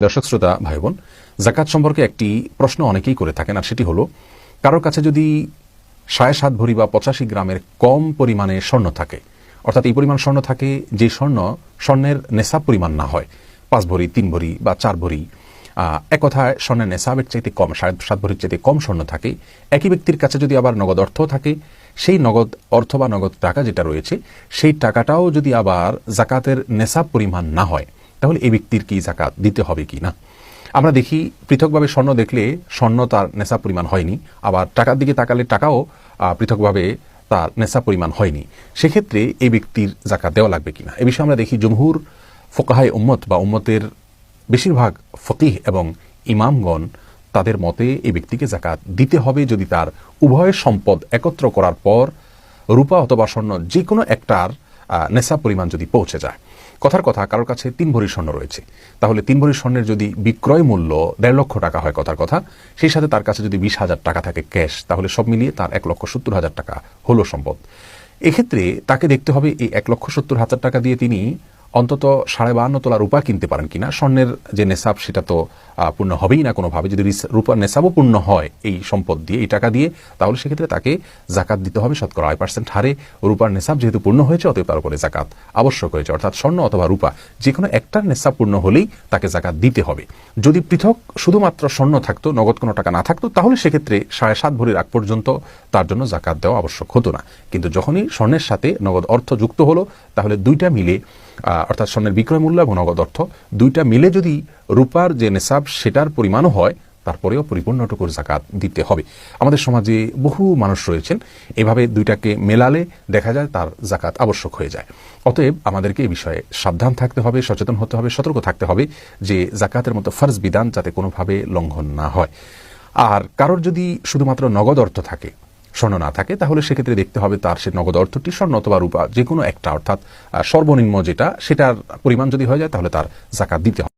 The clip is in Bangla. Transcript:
দর্শক শ্রোতা ভাই বোন, জাকাত সম্পর্কে একটি প্রশ্ন অনেকেই করে থাকেন, আর সেটি হলো, কারোর কাছে যদি 7.5 ভরি বা 85 গ্রামের কম পরিমাণে স্বর্ণ থাকে, অর্থাৎ এই পরিমাণ স্বর্ণ থাকে যে স্বর্ণের নেশাব পরিমাণ না হয়, 5 ভরি, 3 ভরি বা 4 ভরি, এক কথায় স্বর্ণের নেশাবের চাইতে কম, 7.5 ভরির চাইতে কম স্বর্ণ থাকে। একই ব্যক্তির কাছে যদি আবার নগদ অর্থ থাকে, সেই নগদ অর্থ বা নগদ টাকা যেটা রয়েছে, সেই টাকাটাও যদি আবার জাকাতের নেশাব পরিমাণ না হয়, তাহলে এই ব্যক্তির কি জাকাত দিতে হবে কি না? আমরা দেখি পৃথকভাবে স্বর্ণ দেখলে স্বর্ণ তার নেশাব পরিমাণ হয়নি, আবার টাকার দিকে তাকালে টাকাও পৃথকভাবে তার নেশাব পরিমাণ হয়নি। সেক্ষেত্রে এই ব্যক্তির জাকাত দেওয়া লাগবে কিনা, এ বিষয়ে আমরা দেখি জমহুর ফোকাহায়ে উম্মত বা উম্মতের বেশিরভাগ ফকিহ এবং ইমামগণ তাদের মতে এই ব্যক্তিকে জাকাত দিতে হবে যদি তার উভয় সম্পদ একত্র করার পর রূপা অথবা স্বর্ণ যে কোনো একটার নেশাব পরিমাণ যদি পৌঁছে যায়। কথার কথা, কারোর কাছে 3 ভরি স্বর্ণ রয়েছে, তাহলে 3 ভরি স্বর্ণের যদি বিক্রয় মূল্য 1.5 লক্ষ টাকা হয় কথার কথা, সেই সাথে তার কাছে যদি 20,000 টাকা থাকে ক্যাশ, তাহলে সব মিলিয়ে তার 1,70,000 টাকা হলো সম্পদ। এক্ষেত্রে তাকে দেখতে হবে এই 1,70,000 টাকা দিয়ে তিনি অন্তত 52.5 তোলা রূপা কিনতে পারেন কিনা। স্বর্ণের যে নেশাব সেটা তো পূর্ণ হবেই না কোনোভাবে। যদি রূপার নেশাবও পূর্ণ হয় এই সম্পদ দিয়ে, এই টাকা দিয়ে, তাহলে সেক্ষেত্রে তাকে জাকাত দিতে হবে শতকরা 8% হারে। রূপার নেশাব যেহেতু পূর্ণ হয়েছে, অতএব তার উপরে জাকাত আবশ্যক হয়েছে। অর্থাৎ স্বর্ণ অথবা রূপা যে কোনো একটার নেশাব পূর্ণ হলেই তাকে জাকাত দিতে হবে। যদি পৃথক শুধুমাত্র স্বর্ণ থাকতো, নগদ কোনো টাকা না থাকতো, তাহলে সেক্ষেত্রে 7.5 ভরির আগ পর্যন্ত তার জন্য জাকাত দেওয়া আবশ্যক হতো না। কিন্তু যখনই স্বর্ণের সাথে নগদ অর্থ যুক্ত হলো, তাহলে দুইটা মিলে, অর্থাৎ স্বর্ণের বিক্রয় মূল্য এবং নগদ অর্থ দুইটা মিলে যদি রূপার যে নেশাব সেটার পরিমাণও হয়, তারপরেও পরিপূর্ণটুকুর জাকাত দিতে হবে। আমাদের সমাজে বহু মানুষ রয়েছেন, এভাবে দুইটাকে মেলালে দেখা যায় তার জাকাত আবশ্যক হয়ে যায়। অতএব আমাদেরকে এই বিষয়ে সাবধান থাকতে হবে, সচেতন হতে হবে, সতর্ক থাকতে হবে যে জাকাতের মতো ফরজ বিধান যাতে কোনোভাবে লঙ্ঘন না হয়। আর কারোর যদি শুধুমাত্র নগদ অর্থ থাকে, স্বর্ণ না থাকে, তাহলে সেক্ষেত্রে দেখতে হবে তার সে নগদ অর্থটি স্বর্ণ অথবা রূপা যে কোনো একটা, অর্থাৎ সর্বনিম্ন যেটা, সেটার পরিমাণ যদি হয়ে যায়, তাহলে তার জাকাত দিতে হবে।